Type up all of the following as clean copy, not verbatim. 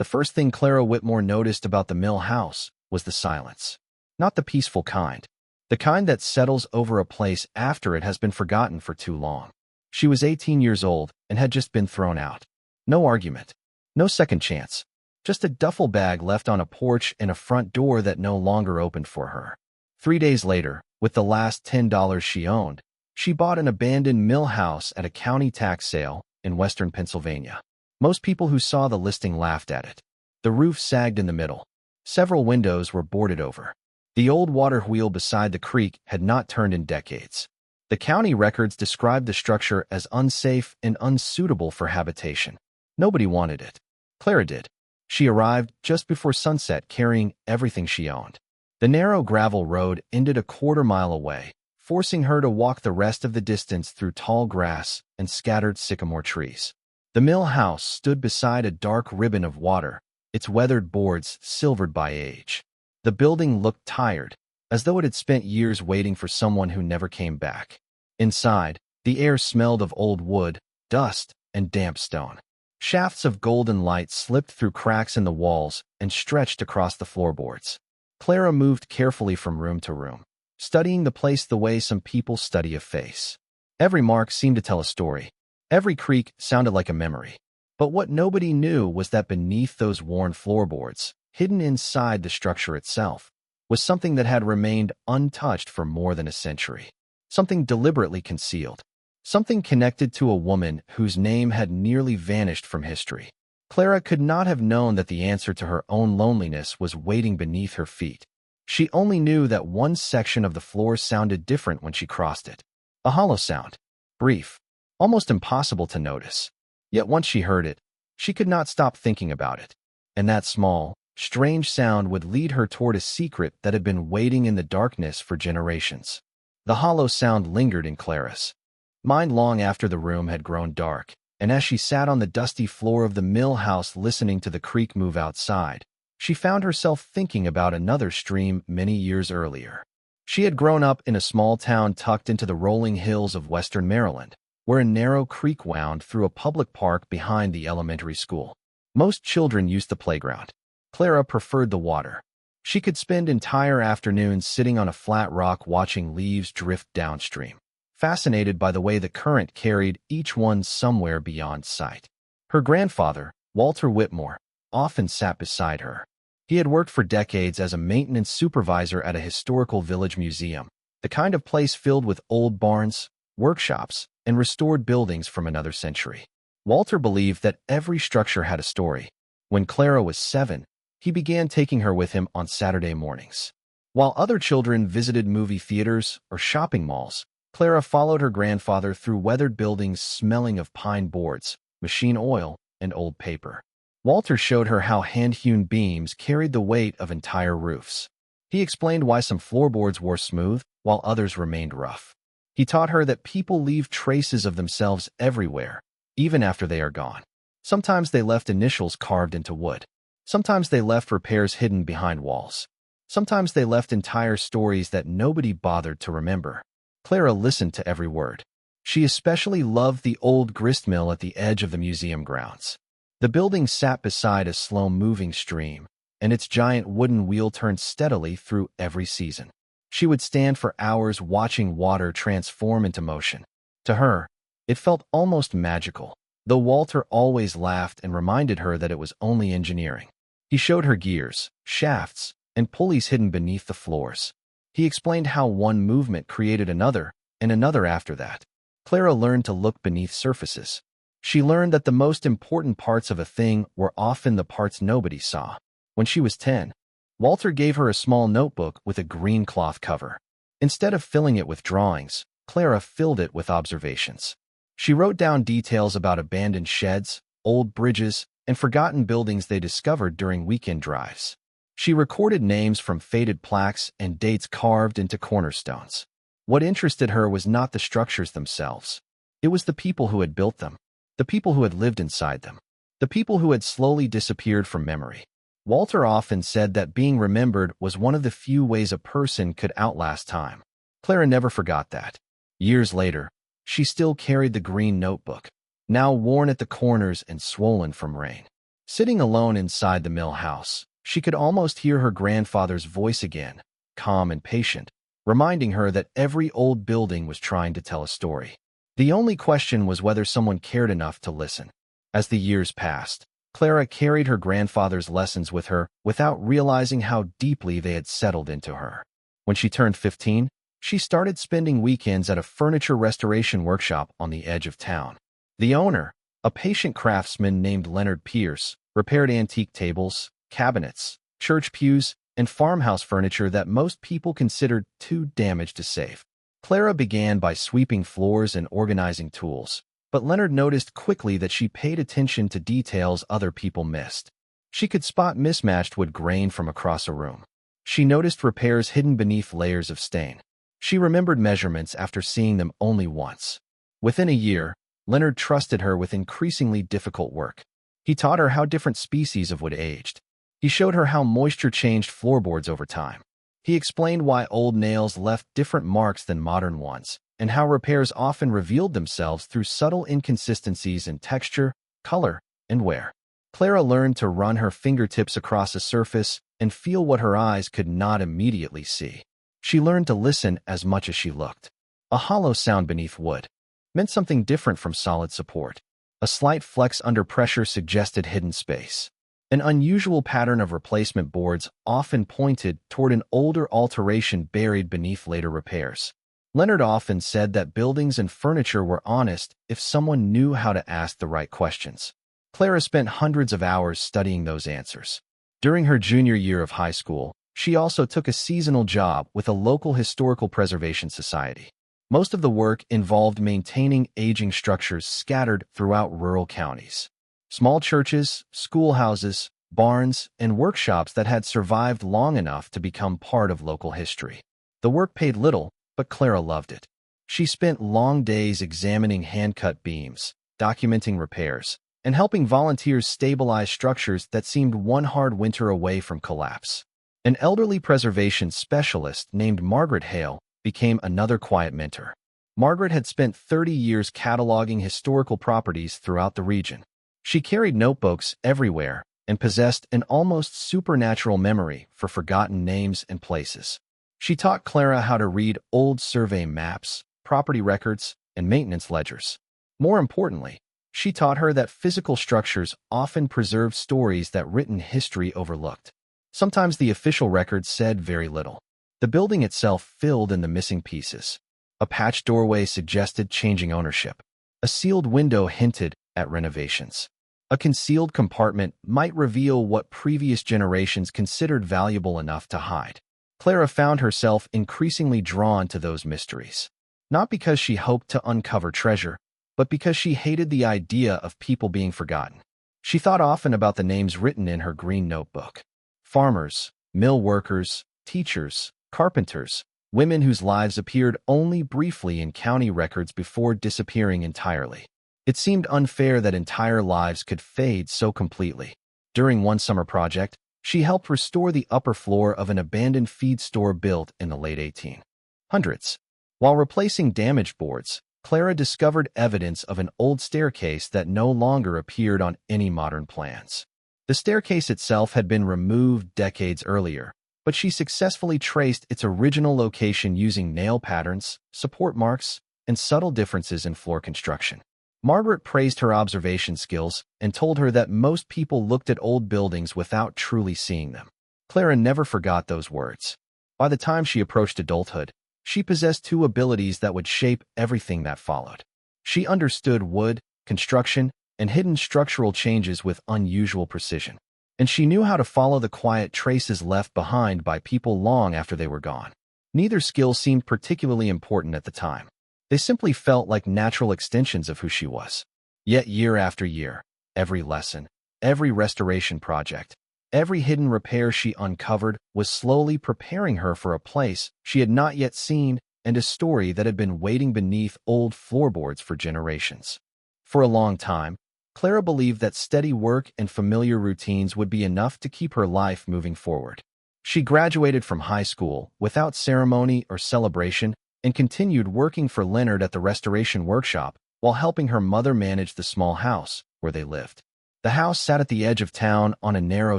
The first thing Clara Whitmore noticed about the mill house was the silence. Not the peaceful kind. The kind that settles over a place after it has been forgotten for too long. She was 18 years old and had just been thrown out. No argument. No second chance. Just a duffel bag left on a porch and a front door that no longer opened for her. 3 days later, with the last $10 she owned, she bought an abandoned mill house at a county tax sale in western Pennsylvania. Most people who saw the listing laughed at it. The roof sagged in the middle. Several windows were boarded over. The old waterwheel beside the creek had not turned in decades. The county records described the structure as unsafe and unsuitable for habitation. Nobody wanted it. Clara did. She arrived just before sunset carrying everything she owned. The narrow gravel road ended a quarter-mile away, forcing her to walk the rest of the distance through tall grass and scattered sycamore trees. The mill house stood beside a dark ribbon of water, its weathered boards silvered by age. The building looked tired, as though it had spent years waiting for someone who never came back. Inside, the air smelled of old wood, dust, and damp stone. Shafts of golden light slipped through cracks in the walls and stretched across the floorboards. Clara moved carefully from room to room, studying the place the way some people study a face. Every mark seemed to tell a story. Every creak sounded like a memory. But what nobody knew was that beneath those worn floorboards, hidden inside the structure itself, was something that had remained untouched for more than a century. Something deliberately concealed. Something connected to a woman whose name had nearly vanished from history. Clara could not have known that the answer to her own loneliness was waiting beneath her feet. She only knew that one section of the floor sounded different when she crossed it. A hollow sound. Brief. Almost impossible to notice. Yet once she heard it, she could not stop thinking about it. And that small, strange sound would lead her toward a secret that had been waiting in the darkness for generations. The hollow sound lingered in Clara's mind long after the room had grown dark, and as she sat on the dusty floor of the mill house listening to the creek move outside, she found herself thinking about another stream many years earlier. She had grown up in a small town tucked into the rolling hills of western Maryland, where a narrow creek wound through a public park behind the elementary school. Most children used the playground. Clara preferred the water. She could spend entire afternoons sitting on a flat rock watching leaves drift downstream, fascinated by the way the current carried each one somewhere beyond sight. Her grandfather, Walter Whitmore, often sat beside her. He had worked for decades as a maintenance supervisor at a historical village museum, the kind of place filled with old barns, workshops, and restored buildings from another century. Walter believed that every structure had a story. When Clara was 7, he began taking her with him on Saturday mornings. While other children visited movie theaters or shopping malls, Clara followed her grandfather through weathered buildings smelling of pine boards, machine oil, and old paper. Walter showed her how hand-hewn beams carried the weight of entire roofs. He explained why some floorboards were smooth while others remained rough. He taught her that people leave traces of themselves everywhere, even after they are gone. Sometimes they left initials carved into wood. Sometimes they left repairs hidden behind walls. Sometimes they left entire stories that nobody bothered to remember. Clara listened to every word. She especially loved the old grist mill at the edge of the museum grounds. The building sat beside a slow-moving stream, and its giant wooden wheel turned steadily through every season. She would stand for hours watching water transform into motion. To her, it felt almost magical, though Walter always laughed and reminded her that it was only engineering. He showed her gears, shafts, and pulleys hidden beneath the floors. He explained how one movement created another, and another after that. Clara learned to look beneath surfaces. She learned that the most important parts of a thing were often the parts nobody saw. When she was 10, Walter gave her a small notebook with a green cloth cover. Instead of filling it with drawings, Clara filled it with observations. She wrote down details about abandoned sheds, old bridges, and forgotten buildings they discovered during weekend drives. She recorded names from faded plaques and dates carved into cornerstones. What interested her was not the structures themselves. It was the people who had built them, the people who had lived inside them, the people who had slowly disappeared from memory. Walter often said that being remembered was one of the few ways a person could outlast time. Clara never forgot that. Years later, she still carried the green notebook, now worn at the corners and swollen from rain. Sitting alone inside the mill house, she could almost hear her grandfather's voice again, calm and patient, reminding her that every old building was trying to tell a story. The only question was whether someone cared enough to listen. As the years passed, Clara carried her grandfather's lessons with her without realizing how deeply they had settled into her. When she turned 15, she started spending weekends at a furniture restoration workshop on the edge of town. The owner, a patient craftsman named Leonard Pierce, repaired antique tables, cabinets, church pews, and farmhouse furniture that most people considered too damaged to save. Clara began by sweeping floors and organizing tools, but Leonard noticed quickly that she paid attention to details other people missed. She could spot mismatched wood grain from across a room. She noticed repairs hidden beneath layers of stain. She remembered measurements after seeing them only once. Within a year, Leonard trusted her with increasingly difficult work. He taught her how different species of wood aged. He showed her how moisture changed floorboards over time. He explained why old nails left different marks than modern ones, and how repairs often revealed themselves through subtle inconsistencies in texture, color, and wear. Clara learned to run her fingertips across a surface and feel what her eyes could not immediately see. She learned to listen as much as she looked. A hollow sound beneath wood meant something different from solid support. A slight flex under pressure suggested hidden space. An unusual pattern of replacement boards often pointed toward an older alteration buried beneath later repairs. Leonard often said that buildings and furniture were honest if someone knew how to ask the right questions. Clara spent hundreds of hours studying those answers. During her junior year of high school, she also took a seasonal job with a local historical preservation society. Most of the work involved maintaining aging structures scattered throughout rural counties. Small churches, schoolhouses, barns, and workshops that had survived long enough to become part of local history. The work paid little, but Clara loved it. She spent long days examining hand-cut beams, documenting repairs, and helping volunteers stabilize structures that seemed one hard winter away from collapse. An elderly preservation specialist named Margaret Hale became another quiet mentor. Margaret had spent 30 years cataloging historical properties throughout the region. She carried notebooks everywhere and possessed an almost supernatural memory for forgotten names and places. She taught Clara how to read old survey maps, property records, and maintenance ledgers. More importantly, she taught her that physical structures often preserved stories that written history overlooked. Sometimes the official records said very little. The building itself filled in the missing pieces. A patched doorway suggested changing ownership. A sealed window hinted at renovations. A concealed compartment might reveal what previous generations considered valuable enough to hide. Clara found herself increasingly drawn to those mysteries. Not because she hoped to uncover treasure, but because she hated the idea of people being forgotten. She thought often about the names written in her green notebook. Farmers, mill workers, teachers, carpenters, women whose lives appeared only briefly in county records before disappearing entirely. It seemed unfair that entire lives could fade so completely. During one summer project, she helped restore the upper floor of an abandoned feed store built in the late 1800s. While replacing damaged boards, Clara discovered evidence of an old staircase that no longer appeared on any modern plans. The staircase itself had been removed decades earlier, but she successfully traced its original location using nail patterns, support marks, and subtle differences in floor construction. Margaret praised her observation skills and told her that most people looked at old buildings without truly seeing them. Clara never forgot those words. By the time she approached adulthood, she possessed two abilities that would shape everything that followed. She understood wood, construction, and hidden structural changes with unusual precision. And she knew how to follow the quiet traces left behind by people long after they were gone. Neither skill seemed particularly important at the time. They simply felt like natural extensions of who she was. Yet year after year, every lesson, every restoration project, every hidden repair she uncovered was slowly preparing her for a place she had not yet seen and a story that had been waiting beneath old floorboards for generations. For a long time, Clara believed that steady work and familiar routines would be enough to keep her life moving forward. She graduated from high school without ceremony or celebration and continued working for Leonard at the restoration workshop while helping her mother manage the small house where they lived. The house sat at the edge of town on a narrow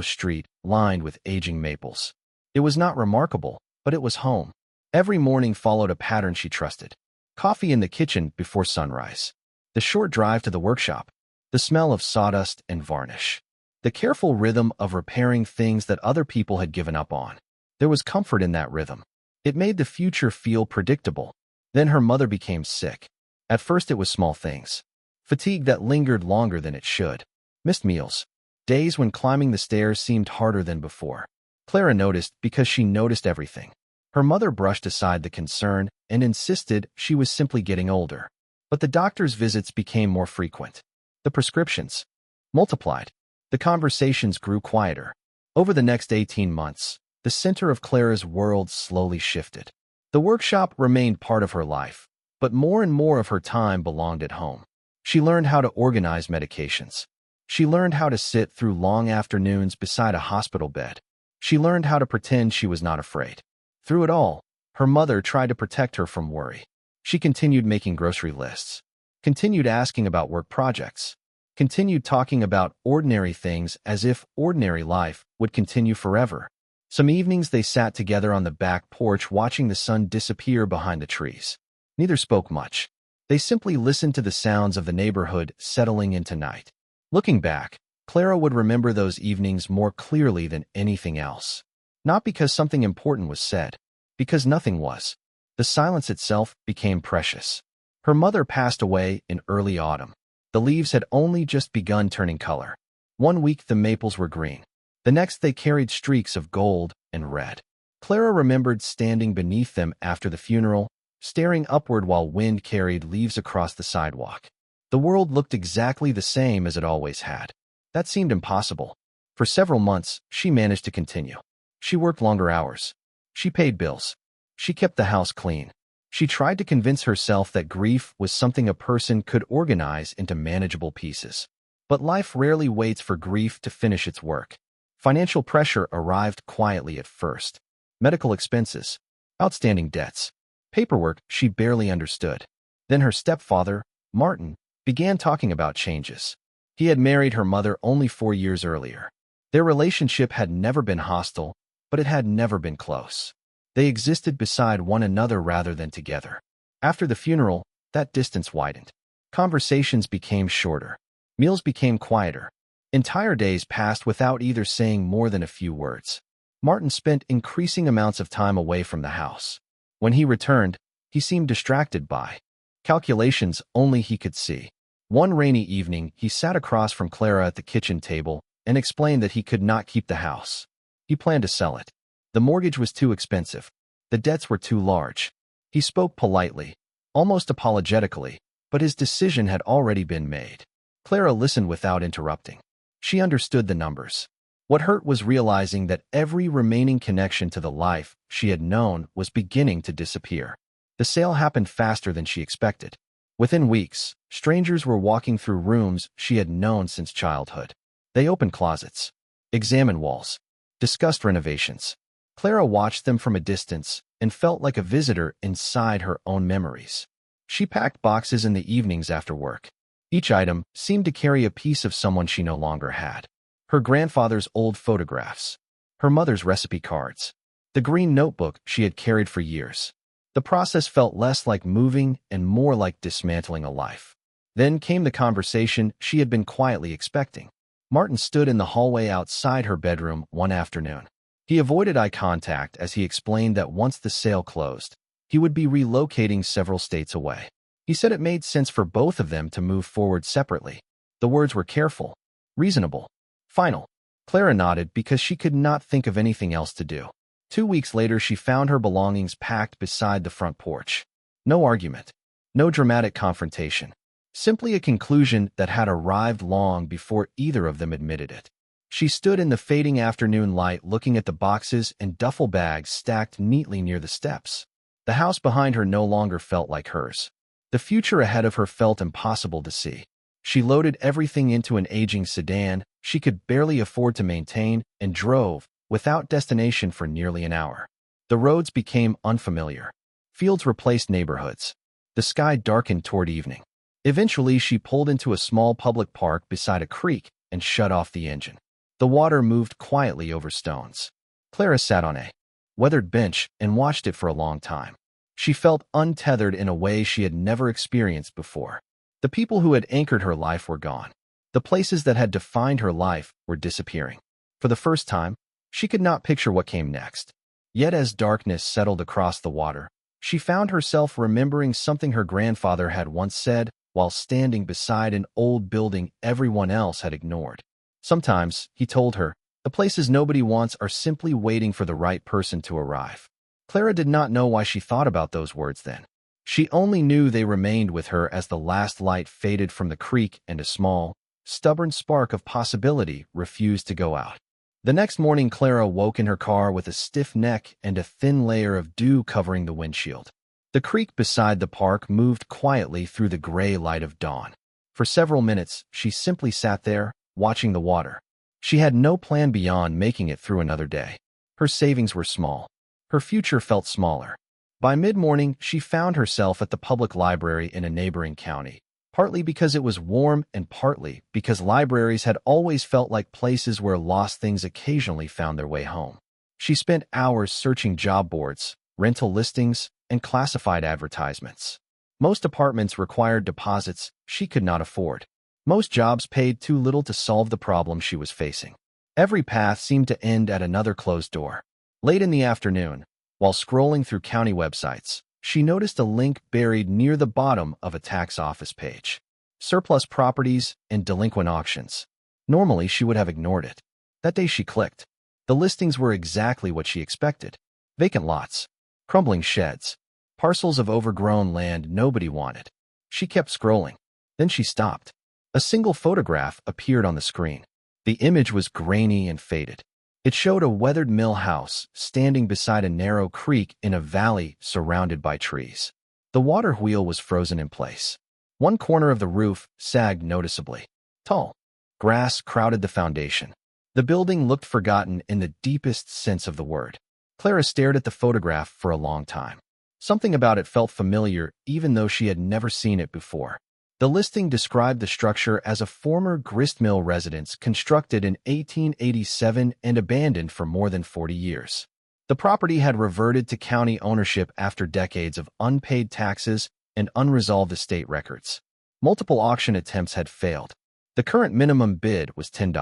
street lined with aging maples. It was not remarkable, but it was home. Every morning followed a pattern she trusted. Coffee in the kitchen before sunrise. The short drive to the workshop. The smell of sawdust and varnish. The careful rhythm of repairing things that other people had given up on. There was comfort in that rhythm. It made the future feel predictable. Then her mother became sick. At first it was small things. Fatigue that lingered longer than it should. Missed meals. Days when climbing the stairs seemed harder than before. Clara noticed because she noticed everything. Her mother brushed aside the concern and insisted she was simply getting older. But the doctor's visits became more frequent. The prescriptions multiplied. The conversations grew quieter. Over the next 18 months, the center of Clara's world slowly shifted. The workshop remained part of her life, but more and more of her time belonged at home. She learned how to organize medications. She learned how to sit through long afternoons beside a hospital bed. She learned how to pretend she was not afraid. Through it all, her mother tried to protect her from worry. She continued making grocery lists, continued asking about work projects, continued talking about ordinary things as if ordinary life would continue forever. Some evenings they sat together on the back porch watching the sun disappear behind the trees. Neither spoke much. They simply listened to the sounds of the neighborhood settling into night. Looking back, Clara would remember those evenings more clearly than anything else. Not because something important was said, because nothing was. The silence itself became precious. Her mother passed away in early autumn. The leaves had only just begun turning color. One week the maples were green. The next they carried streaks of gold and red. Clara remembered standing beneath them after the funeral, staring upward while wind carried leaves across the sidewalk. The world looked exactly the same as it always had. That seemed impossible. For several months, she managed to continue. She worked longer hours. She paid bills. She kept the house clean. She tried to convince herself that grief was something a person could organize into manageable pieces. But life rarely waits for grief to finish its work. Financial pressure arrived quietly at first. Medical expenses, outstanding debts, paperwork she barely understood. Then her stepfather, Martin, began talking about changes. He had married her mother only 4 years earlier. Their relationship had never been hostile, but it had never been close. They existed beside one another rather than together. After the funeral, that distance widened. Conversations became shorter. Meals became quieter. Entire days passed without either saying more than a few words. Martin spent increasing amounts of time away from the house. When he returned, he seemed distracted by calculations only he could see. One rainy evening, he sat across from Clara at the kitchen table and explained that he could not keep the house. He planned to sell it. The mortgage was too expensive. The debts were too large. He spoke politely, almost apologetically, but his decision had already been made. Clara listened without interrupting. She understood the numbers. What hurt was realizing that every remaining connection to the life she had known was beginning to disappear. The sale happened faster than she expected. Within weeks, strangers were walking through rooms she had known since childhood. They opened closets, examined walls, discussed renovations. Clara watched them from a distance and felt like a visitor inside her own memories. She packed boxes in the evenings after work. Each item seemed to carry a piece of someone she no longer had. Her grandfather's old photographs, her mother's recipe cards, the green notebook she had carried for years. The process felt less like moving and more like dismantling a life. Then came the conversation she had been quietly expecting. Martin stood in the hallway outside her bedroom one afternoon. He avoided eye contact as he explained that once the sale closed, he would be relocating several states away. He said it made sense for both of them to move forward separately. The words were careful, reasonable, final. Clara nodded because she could not think of anything else to do. 2 weeks later, she found her belongings packed beside the front porch. No argument, no dramatic confrontation, simply a conclusion that had arrived long before either of them admitted it. She stood in the fading afternoon light looking at the boxes and duffel bags stacked neatly near the steps. The house behind her no longer felt like hers. The future ahead of her felt impossible to see. She loaded everything into an aging sedan she could barely afford to maintain and drove, without destination, for nearly an hour. The roads became unfamiliar. Fields replaced neighborhoods. The sky darkened toward evening. Eventually, she pulled into a small public park beside a creek and shut off the engine. The water moved quietly over stones. Clara sat on a weathered bench and watched it for a long time. She felt untethered in a way she had never experienced before. The people who had anchored her life were gone. The places that had defined her life were disappearing. For the first time, she could not picture what came next. Yet as darkness settled across the water, she found herself remembering something her grandfather had once said while standing beside an old building everyone else had ignored. Sometimes, he told her, the places nobody wants are simply waiting for the right person to arrive. Clara did not know why she thought about those words then. She only knew they remained with her as the last light faded from the creek and a small, stubborn spark of possibility refused to go out. The next morning, Clara woke in her car with a stiff neck and a thin layer of dew covering the windshield. The creek beside the park moved quietly through the gray light of dawn. For several minutes, she simply sat there, watching the water. She had no plan beyond making it through another day. Her savings were small. Her future felt smaller. By mid-morning, she found herself at the public library in a neighboring county, partly because it was warm and partly because libraries had always felt like places where lost things occasionally found their way home. She spent hours searching job boards, rental listings, and classified advertisements. Most apartments required deposits she could not afford. Most jobs paid too little to solve the problem she was facing. Every path seemed to end at another closed door. Late in the afternoon, while scrolling through county websites, she noticed a link buried near the bottom of a tax office page. Surplus properties and delinquent auctions. Normally, she would have ignored it. That day she clicked. The listings were exactly what she expected. Vacant lots, crumbling sheds, parcels of overgrown land nobody wanted. She kept scrolling. Then she stopped. A single photograph appeared on the screen. The image was grainy and faded. It showed a weathered mill house standing beside a narrow creek in a valley surrounded by trees. The water wheel was frozen in place. One corner of the roof sagged noticeably. Tall grass crowded the foundation. The building looked forgotten in the deepest sense of the word. Clara stared at the photograph for a long time. Something about it felt familiar, even though she had never seen it before. The listing described the structure as a former gristmill residence constructed in 1887 and abandoned for more than 40 years. The property had reverted to county ownership after decades of unpaid taxes and unresolved estate records. Multiple auction attempts had failed. The current minimum bid was $10.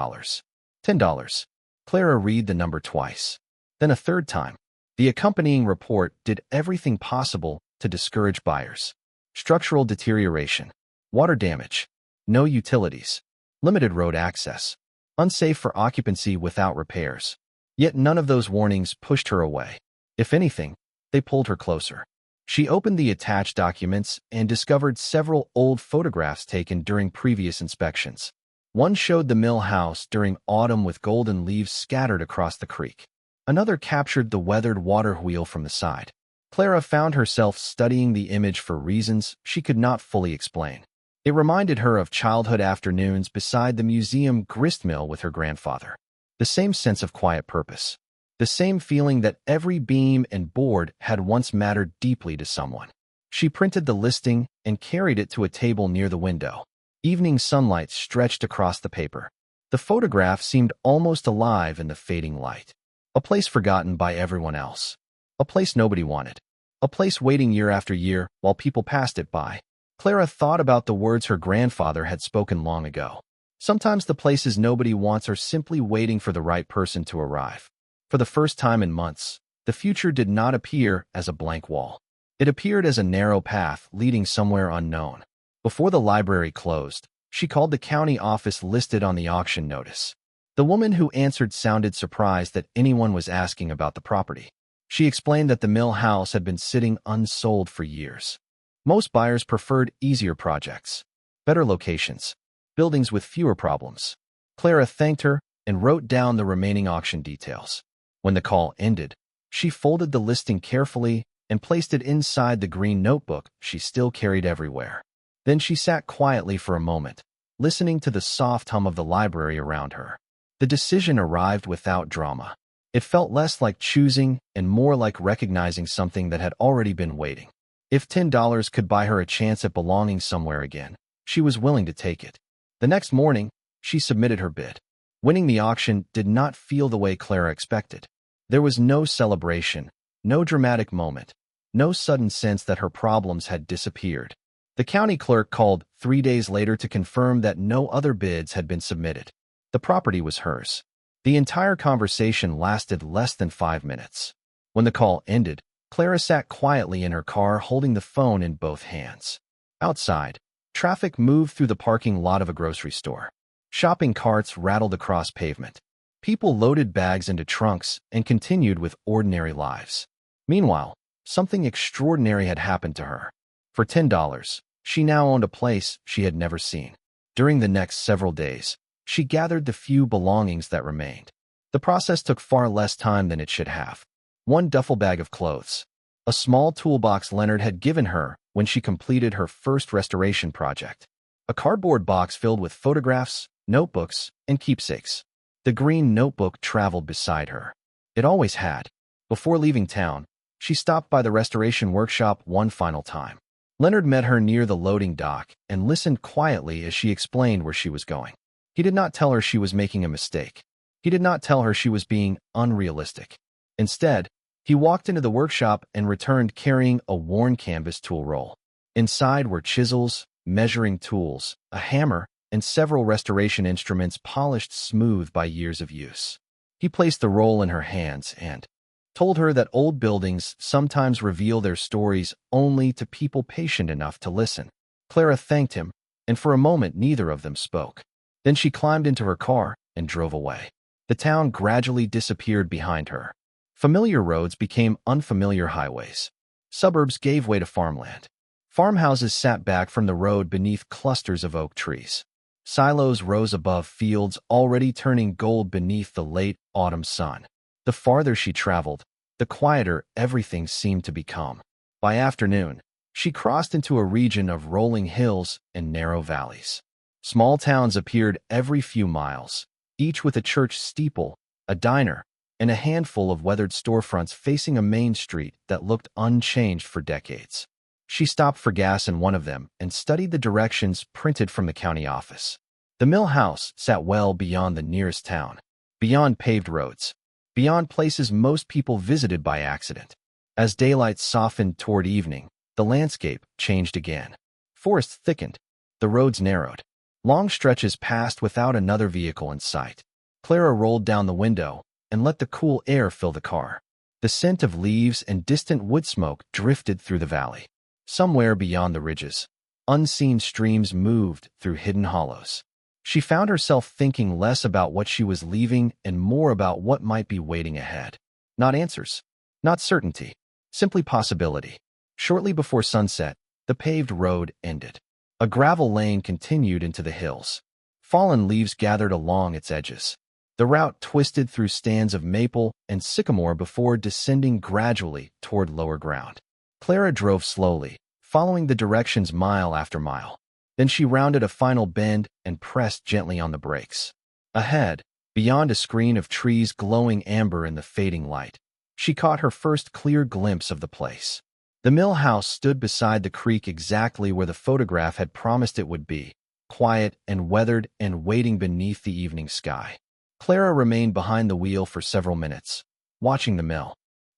$10. Clara read the number twice. Then a third time. The accompanying report did everything possible to discourage buyers. Structural deterioration. Water damage, no utilities, limited road access, unsafe for occupancy without repairs. Yet none of those warnings pushed her away. If anything, they pulled her closer. She opened the attached documents and discovered several old photographs taken during previous inspections. One showed the mill house during autumn with golden leaves scattered across the creek. Another captured the weathered water wheel from the side. Clara found herself studying the image for reasons she could not fully explain. It reminded her of childhood afternoons beside the museum gristmill with her grandfather. The same sense of quiet purpose. The same feeling that every beam and board had once mattered deeply to someone. She printed the listing and carried it to a table near the window. Evening sunlight stretched across the paper. The photograph seemed almost alive in the fading light. A place forgotten by everyone else. A place nobody wanted. A place waiting year after year while people passed it by. Clara thought about the words her grandfather had spoken long ago. Sometimes the places nobody wants are simply waiting for the right person to arrive. For the first time in months, the future did not appear as a blank wall. It appeared as a narrow path leading somewhere unknown. Before the library closed, she called the county office listed on the auction notice. The woman who answered sounded surprised that anyone was asking about the property. She explained that the mill house had been sitting unsold for years. Most buyers preferred easier projects, better locations, buildings with fewer problems. Clara thanked her and wrote down the remaining auction details. When the call ended, she folded the listing carefully and placed it inside the green notebook she still carried everywhere. Then she sat quietly for a moment, listening to the soft hum of the library around her. The decision arrived without drama. It felt less like choosing and more like recognizing something that had already been waiting. If $10 could buy her a chance at belonging somewhere again, she was willing to take it. The next morning, She submitted her bid. Winning the auction did not feel the way Clara expected. There was no celebration, no dramatic moment, no sudden sense that her problems had disappeared. The county clerk called 3 days later to confirm that no other bids had been submitted. The property was hers. The entire conversation lasted less than 5 minutes. When the call ended, Clara sat quietly in her car holding the phone in both hands. Outside, traffic moved through the parking lot of a grocery store. Shopping carts rattled across pavement. People loaded bags into trunks and continued with ordinary lives. Meanwhile, something extraordinary had happened to her. For $10, she now owned a place she had never seen. During the next several days, she gathered the few belongings that remained. The process took far less time than it should have. One duffel bag of clothes. A small toolbox Leonard had given her when she completed her first restoration project. A cardboard box filled with photographs, notebooks, and keepsakes. The green notebook traveled beside her. It always had. Before leaving town, she stopped by the restoration workshop one final time. Leonard met her near the loading dock and listened quietly as she explained where she was going. He did not tell her she was making a mistake. He did not tell her she was being unrealistic. Instead, he walked into the workshop and returned carrying a worn canvas tool roll. Inside were chisels, measuring tools, a hammer, and several restoration instruments polished smooth by years of use. He placed the roll in her hands and told her that old buildings sometimes reveal their stories only to people patient enough to listen. Clara thanked him, and for a moment neither of them spoke. Then she climbed into her car and drove away. The town gradually disappeared behind her. Familiar roads became unfamiliar highways. Suburbs gave way to farmland. Farmhouses sat back from the road beneath clusters of oak trees. Silos rose above fields already turning gold beneath the late autumn sun. The farther she traveled, the quieter everything seemed to become. By afternoon, she crossed into a region of rolling hills and narrow valleys. Small towns appeared every few miles, each with a church steeple, a diner, and a handful of weathered storefronts facing a main street that looked unchanged for decades. She stopped for gas in one of them and studied the directions printed from the county office. The mill house sat well beyond the nearest town, beyond paved roads, beyond places most people visited by accident. As daylight softened toward evening, the landscape changed again. Forests thickened, the roads narrowed. Long stretches passed without another vehicle in sight. Clara rolled down the window and let the cool air fill the car. The scent of leaves and distant wood smoke drifted through the valley. Somewhere beyond the ridges, unseen streams moved through hidden hollows. She found herself thinking less about what she was leaving and more about what might be waiting ahead. Not answers, not certainty, simply possibility. Shortly before sunset, the paved road ended. A gravel lane continued into the hills. Fallen leaves gathered along its edges. The route twisted through stands of maple and sycamore before descending gradually toward lower ground. Clara drove slowly, following the directions mile after mile. Then she rounded a final bend and pressed gently on the brakes. Ahead, beyond a screen of trees glowing amber in the fading light, she caught her first clear glimpse of the place. The mill house stood beside the creek exactly where the photograph had promised it would be, quiet and weathered and waiting beneath the evening sky. Clara remained behind the wheel for several minutes, watching the mill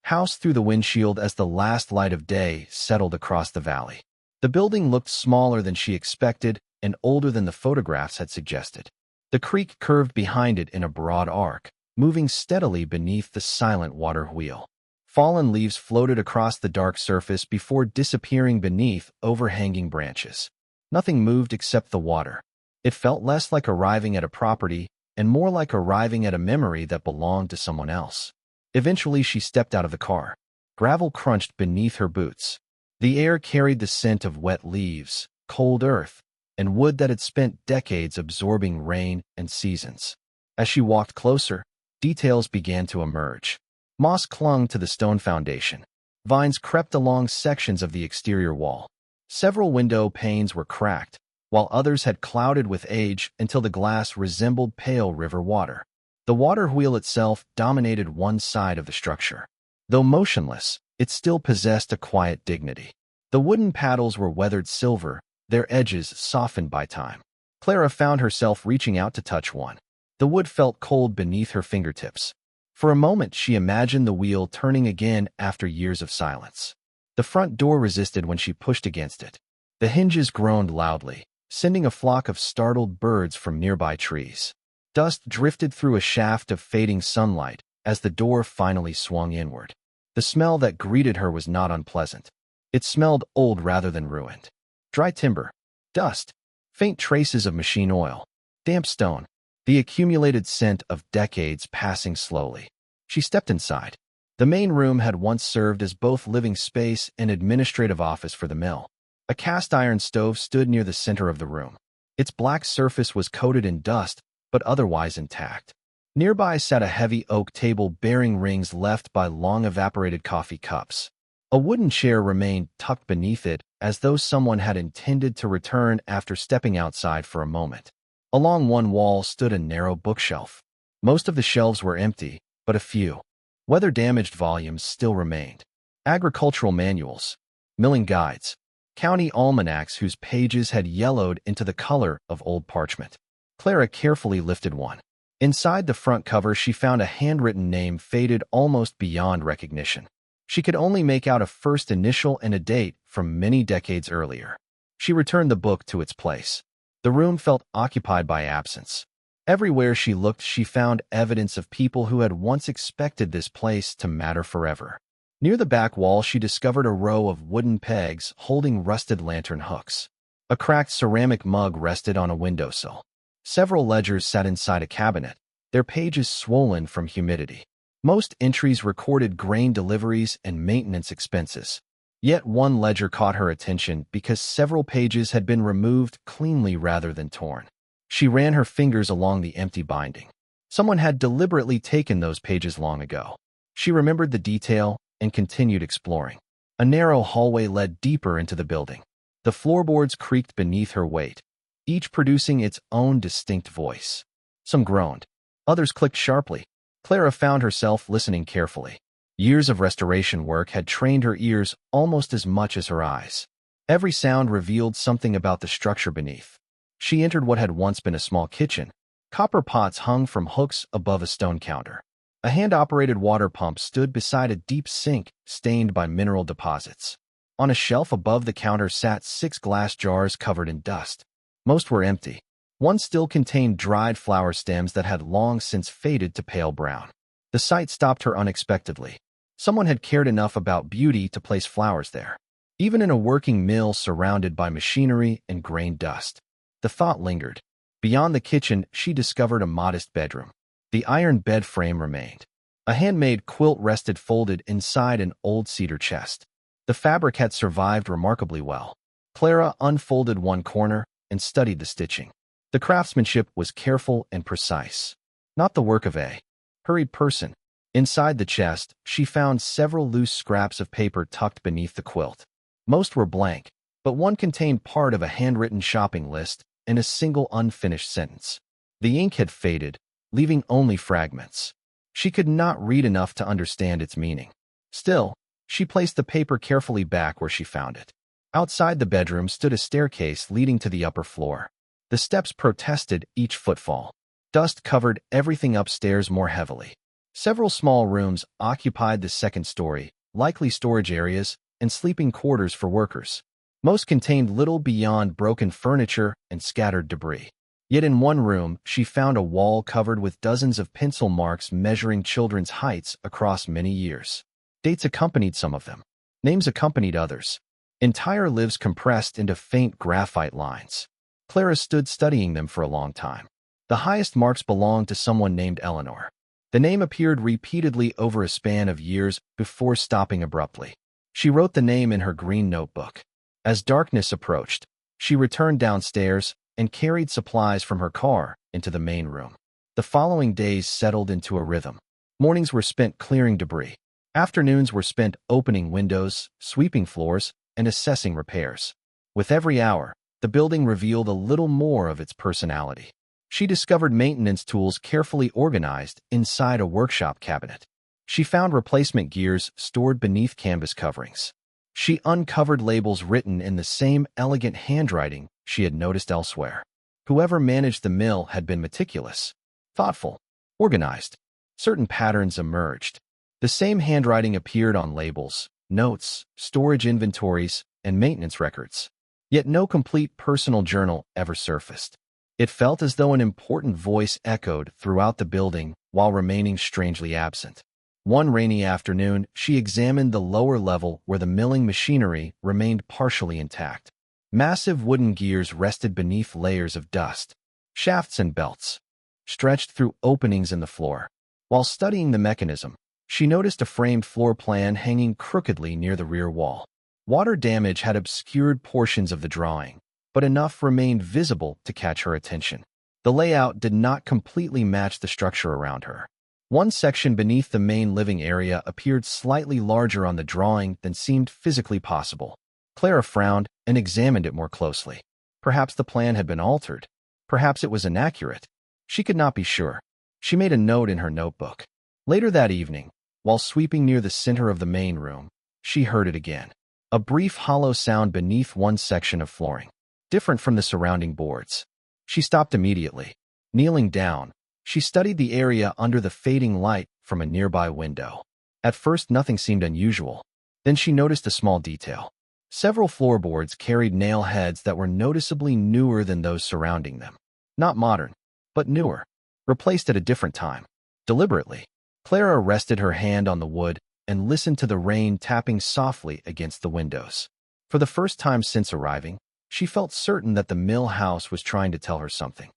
house through the windshield as the last light of day settled across the valley. The building looked smaller than she expected and older than the photographs had suggested. The creek curved behind it in a broad arc, moving steadily beneath the silent water wheel. Fallen leaves floated across the dark surface before disappearing beneath overhanging branches. Nothing moved except the water. It felt less like arriving at a property and more like arriving at a memory that belonged to someone else. Eventually, she stepped out of the car. Gravel crunched beneath her boots. The air carried the scent of wet leaves, cold earth, and wood that had spent decades absorbing rain and seasons. As she walked closer, details began to emerge. Moss clung to the stone foundation. Vines crept along sections of the exterior wall. Several window panes were cracked, while others had clouded with age until the glass resembled pale river water. The water wheel itself dominated one side of the structure. Though motionless, it still possessed a quiet dignity. The wooden paddles were weathered silver, their edges softened by time. Clara found herself reaching out to touch one. The wood felt cold beneath her fingertips. For a moment, she imagined the wheel turning again after years of silence. The front door resisted when she pushed against it. The hinges groaned loudly, sending a flock of startled birds from nearby trees. Dust drifted through a shaft of fading sunlight as the door finally swung inward. The smell that greeted her was not unpleasant. It smelled old rather than ruined. Dry timber, dust, faint traces of machine oil, damp stone, the accumulated scent of decades passing slowly. She stepped inside. The main room had once served as both living space and administrative office for the mill. A cast-iron stove stood near the center of the room. Its black surface was coated in dust, but otherwise intact. Nearby sat a heavy oak table bearing rings left by long-evaporated coffee cups. A wooden chair remained tucked beneath it, as though someone had intended to return after stepping outside for a moment. Along one wall stood a narrow bookshelf. Most of the shelves were empty, but a few weather-damaged volumes still remained. Agricultural manuals, milling guides, county almanacs whose pages had yellowed into the color of old parchment. Clara carefully lifted one. Inside the front cover, she found a handwritten name faded almost beyond recognition. She could only make out a first initial and a date from many decades earlier. She returned the book to its place. The room felt occupied by absence. Everywhere she looked, she found evidence of people who had once expected this place to matter forever. Near the back wall, she discovered a row of wooden pegs holding rusted lantern hooks. A cracked ceramic mug rested on a windowsill. Several ledgers sat inside a cabinet, their pages swollen from humidity. Most entries recorded grain deliveries and maintenance expenses. Yet one ledger caught her attention because several pages had been removed cleanly rather than torn. She ran her fingers along the empty binding. Someone had deliberately taken those pages long ago. She remembered the detail and continued exploring. A narrow hallway led deeper into the building. The floorboards creaked beneath her weight, each producing its own distinct voice. Some groaned. Others clicked sharply. Clara found herself listening carefully. Years of restoration work had trained her ears almost as much as her eyes. Every sound revealed something about the structure beneath. She entered what had once been a small kitchen. Copper pots hung from hooks above a stone counter. A hand-operated water pump stood beside a deep sink stained by mineral deposits. On a shelf above the counter sat 6 glass jars covered in dust. Most were empty. One still contained dried flower stems that had long since faded to pale brown. The sight stopped her unexpectedly. Someone had cared enough about beauty to place flowers there, even in a working mill surrounded by machinery and grain dust. The thought lingered. Beyond the kitchen, she discovered a modest bedroom. The iron bed frame remained. A handmade quilt rested folded inside an old cedar chest. The fabric had survived remarkably well. Clara unfolded one corner and studied the stitching. The craftsmanship was careful and precise, not the work of a hurried person. Inside the chest, she found several loose scraps of paper tucked beneath the quilt. Most were blank, but one contained part of a handwritten shopping list and a single unfinished sentence. The ink had faded, leaving only fragments. She could not read enough to understand its meaning. Still, she placed the paper carefully back where she found it. Outside the bedroom stood a staircase leading to the upper floor. The steps protested each footfall. Dust covered everything upstairs more heavily. Several small rooms occupied the second story, likely storage areas and sleeping quarters for workers. Most contained little beyond broken furniture and scattered debris. Yet in one room, she found a wall covered with dozens of pencil marks measuring children's heights across many years. Dates accompanied some of them. Names accompanied others. Entire lives compressed into faint graphite lines. Clara stood studying them for a long time. The highest marks belonged to someone named Eleanor. The name appeared repeatedly over a span of years before stopping abruptly. She wrote the name in her green notebook. As darkness approached, she returned downstairs and carried supplies from her car into the main room. The following days settled into a rhythm. Mornings were spent clearing debris. Afternoons were spent opening windows, sweeping floors, and assessing repairs. With every hour, the building revealed a little more of its personality. She discovered maintenance tools carefully organized inside a workshop cabinet. She found replacement gears stored beneath canvas coverings. She uncovered labels written in the same elegant handwriting she had noticed elsewhere. Whoever managed the mill had been meticulous, thoughtful, organized. Certain patterns emerged. The same handwriting appeared on labels, notes, storage inventories, and maintenance records. Yet no complete personal journal ever surfaced. It felt as though an important voice echoed throughout the building while remaining strangely absent. One rainy afternoon, she examined the lower level where the milling machinery remained partially intact. Massive wooden gears rested beneath layers of dust. Shafts and belts stretched through openings in the floor. While studying the mechanism, she noticed a framed floor plan hanging crookedly near the rear wall. Water damage had obscured portions of the drawing, but enough remained visible to catch her attention. The layout did not completely match the structure around her. One section beneath the main living area appeared slightly larger on the drawing than seemed physically possible. Clara frowned and examined it more closely. Perhaps the plan had been altered. Perhaps it was inaccurate. She could not be sure. She made a note in her notebook. Later that evening, while sweeping near the center of the main room, she heard it again. A brief hollow sound beneath one section of flooring, different from the surrounding boards. She stopped immediately. Kneeling down, she studied the area under the fading light from a nearby window. At first, nothing seemed unusual. Then she noticed a small detail. Several floorboards carried nail heads that were noticeably newer than those surrounding them. Not modern, but newer. Replaced at a different time. Deliberately, Clara rested her hand on the wood and listened to the rain tapping softly against the windows. For the first time since arriving, she felt certain that the mill house was trying to tell her something.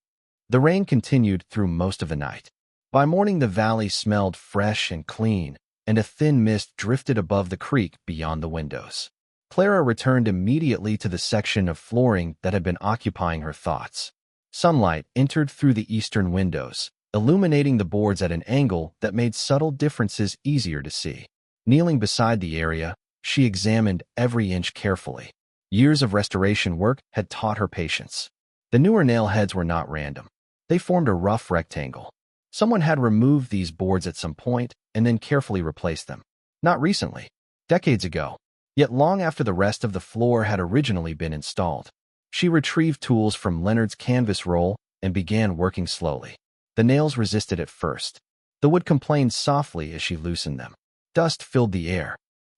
The rain continued through most of the night. By morning, the valley smelled fresh and clean, and a thin mist drifted above the creek beyond the windows. Clara returned immediately to the section of flooring that had been occupying her thoughts. Sunlight entered through the eastern windows, illuminating the boards at an angle that made subtle differences easier to see. Kneeling beside the area, she examined every inch carefully. Years of restoration work had taught her patience. The newer nail heads were not random. They formed a rough rectangle. Someone had removed these boards at some point and then carefully replaced them. Not recently, decades ago, yet long after the rest of the floor had originally been installed. She retrieved tools from Leonard's canvas roll and began working slowly. The nails resisted at first. The wood complained softly as she loosened them. Dust filled the air.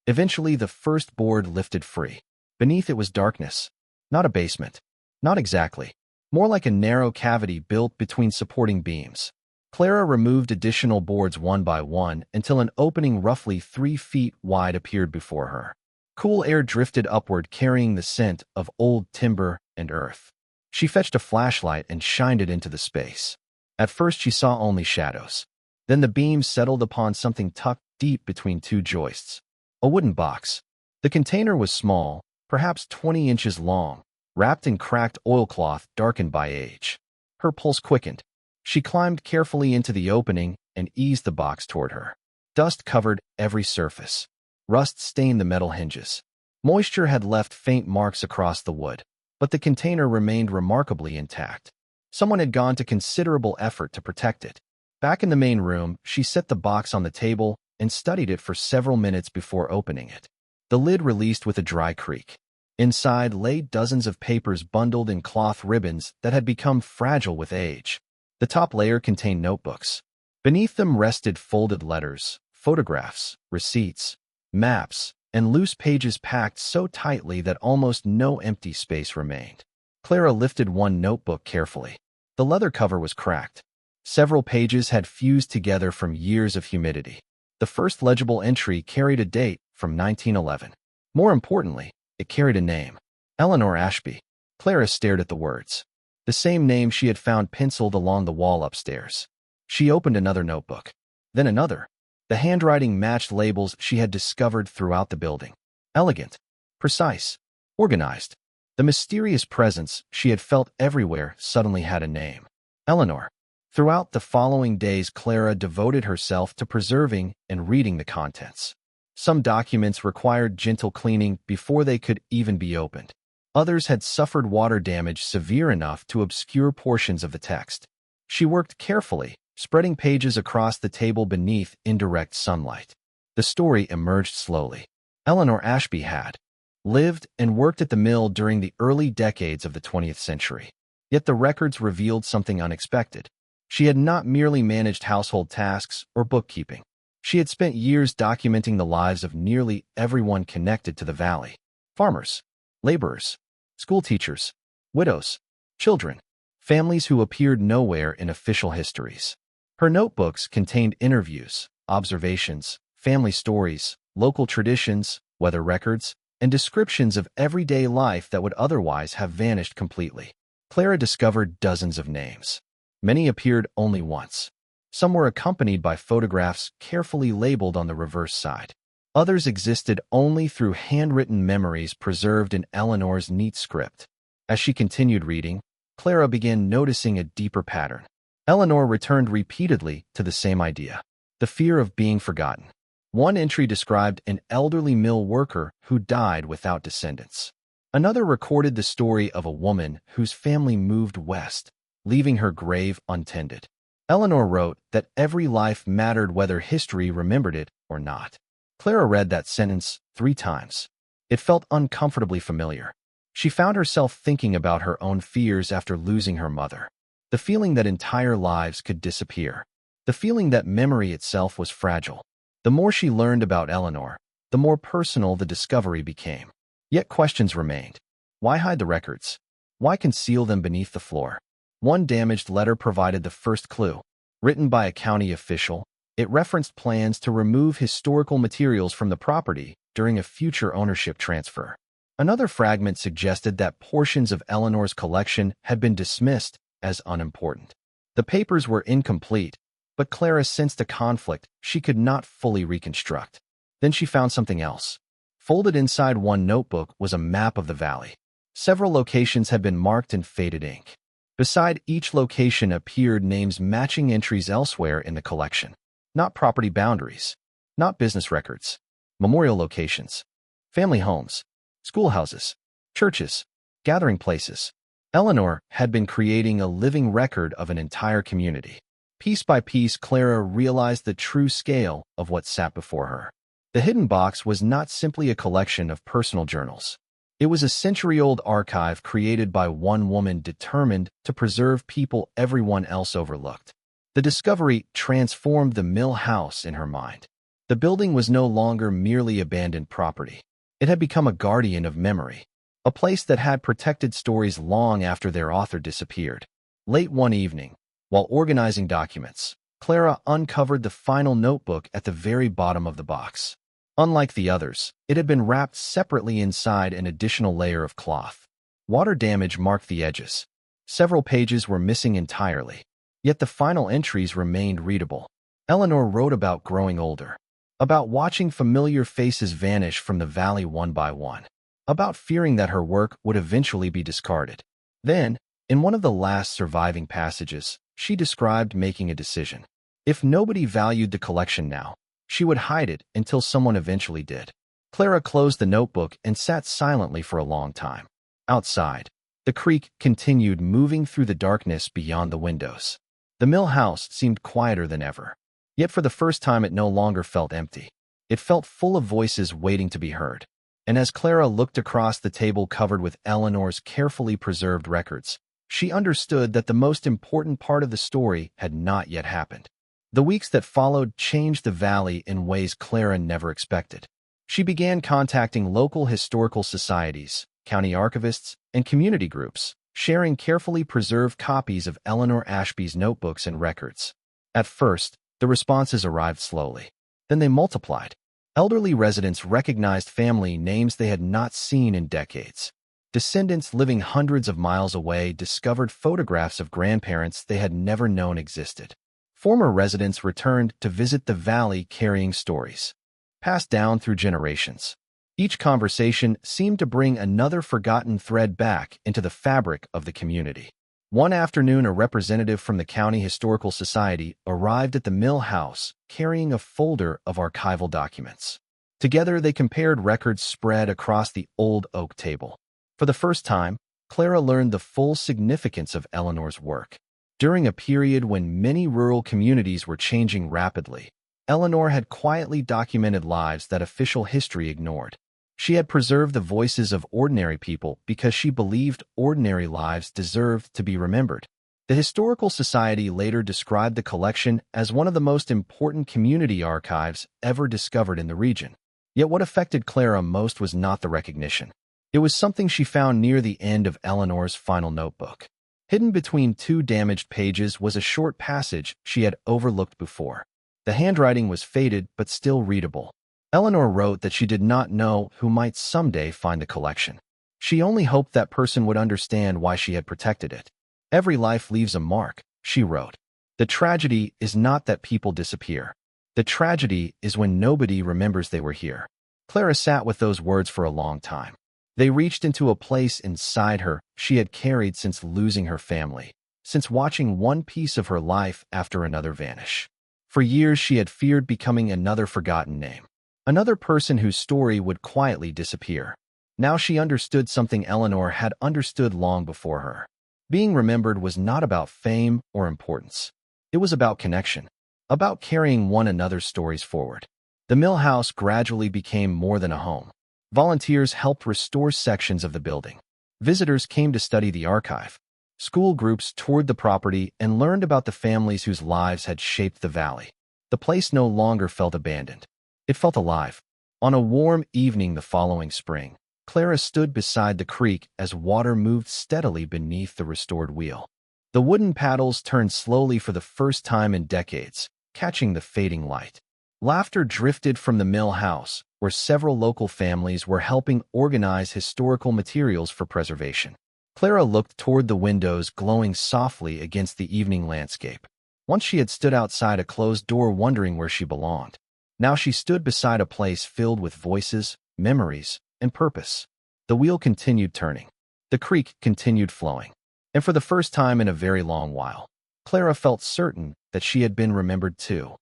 Eventually, the first board lifted free. Beneath it was darkness. Not a basement. Not exactly. More like a narrow cavity built between supporting beams. Clara removed additional boards one by one until an opening roughly 3 feet wide appeared before her. Cool air drifted upward, carrying the scent of old timber and earth. She fetched a flashlight and shined it into the space. At first, she saw only shadows. Then the beam settled upon something tucked deep between two joists. A wooden box. The container was small, perhaps 20 inches long, wrapped in cracked oilcloth darkened by age. Her pulse quickened. She climbed carefully into the opening and eased the box toward her. Dust covered every surface. Rust stained the metal hinges. Moisture had left faint marks across the wood, but the container remained remarkably intact. Someone had gone to considerable effort to protect it. Back in the main room, she set the box on the table and studied it for several minutes before opening it. The lid released with a dry creak. Inside lay dozens of papers bundled in cloth ribbons that had become fragile with age. The top layer contained notebooks. Beneath them rested folded letters, photographs, receipts, maps, and loose pages packed so tightly that almost no empty space remained. Clara lifted one notebook carefully. The leather cover was cracked. Several pages had fused together from years of humidity. The first legible entry carried a date from 1911. More importantly, it carried a name. Eleanor Ashby. Clara stared at the words. The same name she had found penciled along the wall upstairs. She opened another notebook. Then another. The handwriting matched labels she had discovered throughout the building. Elegant, precise, organized. The mysterious presence she had felt everywhere suddenly had a name. Eleanor. Throughout the following days, Clara devoted herself to preserving and reading the contents. Some documents required gentle cleaning before they could even be opened. Others had suffered water damage severe enough to obscure portions of the text. She worked carefully, spreading pages across the table beneath indirect sunlight. The story emerged slowly. Eleanor Ashby had lived and worked at the mill during the early decades of the 20th century. Yet the records revealed something unexpected. She had not merely managed household tasks or bookkeeping. She had spent years documenting the lives of nearly everyone connected to the valley: farmers, laborers, schoolteachers, widows, children, families who appeared nowhere in official histories. Her notebooks contained interviews, observations, family stories, local traditions, weather records, and descriptions of everyday life that would otherwise have vanished completely. Clara discovered dozens of names. Many appeared only once. Some were accompanied by photographs carefully labeled on the reverse side. Others existed only through handwritten memories preserved in Eleanor's neat script. As she continued reading, Clara began noticing a deeper pattern. Eleanor returned repeatedly to the same idea: the fear of being forgotten. One entry described an elderly mill worker who died without descendants. Another recorded the story of a woman whose family moved west, leaving her grave untended. Eleanor wrote that every life mattered whether history remembered it or not. Clara read that sentence 3 times. It felt uncomfortably familiar. She found herself thinking about her own fears after losing her mother. The feeling that entire lives could disappear. The feeling that memory itself was fragile. The more she learned about Eleanor, the more personal the discovery became. Yet questions remained. Why hide the records? Why conceal them beneath the floor? One damaged letter provided the first clue. Written by a county official, it referenced plans to remove historical materials from the property during a future ownership transfer. Another fragment suggested that portions of Eleanor's collection had been dismissed as unimportant. The papers were incomplete, but Clara sensed a conflict she could not fully reconstruct. Then she found something else. Folded inside one notebook was a map of the valley. Several locations had been marked in faded ink. Beside each location appeared names matching entries elsewhere in the collection. Not property boundaries, not business records, memorial locations, family homes, schoolhouses, churches, gathering places. Eleanor had been creating a living record of an entire community. Piece by piece, Clara realized the true scale of what sat before her. The hidden box was not simply a collection of personal journals. It was a century-old archive created by one woman determined to preserve people everyone else overlooked. The discovery transformed the mill house in her mind. The building was no longer merely abandoned property. It had become a guardian of memory, a place that had protected stories long after their author disappeared. Late one evening, while organizing documents, Clara uncovered the final notebook at the very bottom of the box. Unlike the others, it had been wrapped separately inside an additional layer of cloth. Water damage marked the edges. Several pages were missing entirely, yet the final entries remained readable. Eleanor wrote about growing older, about watching familiar faces vanish from the valley one by one, about fearing that her work would eventually be discarded. Then, in one of the last surviving passages, she described making a decision. If nobody valued the collection now, she would hide it until someone eventually did. Clara closed the notebook and sat silently for a long time. Outside, the creek continued moving through the darkness beyond the windows. The mill house seemed quieter than ever. Yet for the first time it no longer felt empty. It felt full of voices waiting to be heard. And as Clara looked across the table covered with Eleanor's carefully preserved records, she understood that the most important part of the story had not yet happened. The weeks that followed changed the valley in ways Clara never expected. She began contacting local historical societies, county archivists, and community groups, sharing carefully preserved copies of Eleanor Ashby's notebooks and records. At first, the responses arrived slowly. Then they multiplied. Elderly residents recognized family names they had not seen in decades. Descendants living hundreds of miles away discovered photographs of grandparents they had never known existed. Former residents returned to visit the valley carrying stories, passed down through generations. Each conversation seemed to bring another forgotten thread back into the fabric of the community. One afternoon, a representative from the County Historical Society arrived at the mill house carrying a folder of archival documents. Together, they compared records spread across the old oak table. For the first time, Clara learned the full significance of Eleanor's work. During a period when many rural communities were changing rapidly, Eleanor had quietly documented lives that official history ignored. She had preserved the voices of ordinary people because she believed ordinary lives deserved to be remembered. The Historical Society later described the collection as one of the most important community archives ever discovered in the region. Yet what affected Clara most was not the recognition. It was something she found near the end of Eleanor's final notebook. Hidden between two damaged pages was a short passage she had overlooked before. The handwriting was faded but still readable. Eleanor wrote that she did not know who might someday find the collection. She only hoped that person would understand why she had protected it. Every life leaves a mark, she wrote. The tragedy is not that people disappear. The tragedy is when nobody remembers they were here. Clara sat with those words for a long time. They reached into a place inside her she had carried since losing her family, since watching one piece of her life after another vanish. For years she had feared becoming another forgotten name, another person whose story would quietly disappear. Now she understood something Eleanor had understood long before her. Being remembered was not about fame or importance. It was about connection, about carrying one another's stories forward. The mill house gradually became more than a home. Volunteers helped restore sections of the building. Visitors came to study the archive. School groups toured the property and learned about the families whose lives had shaped the valley. The place no longer felt abandoned. It felt alive. On a warm evening the following spring, Clara stood beside the creek as water moved steadily beneath the restored wheel. The wooden paddles turned slowly for the first time in decades, catching the fading light. Laughter drifted from the mill house, where several local families were helping organize historical materials for preservation. Clara looked toward the windows glowing softly against the evening landscape. Once she had stood outside a closed door wondering where she belonged. Now she stood beside a place filled with voices, memories, and purpose. The wheel continued turning. The creek continued flowing. And for the first time in a very long while, Clara felt certain that she had been remembered too.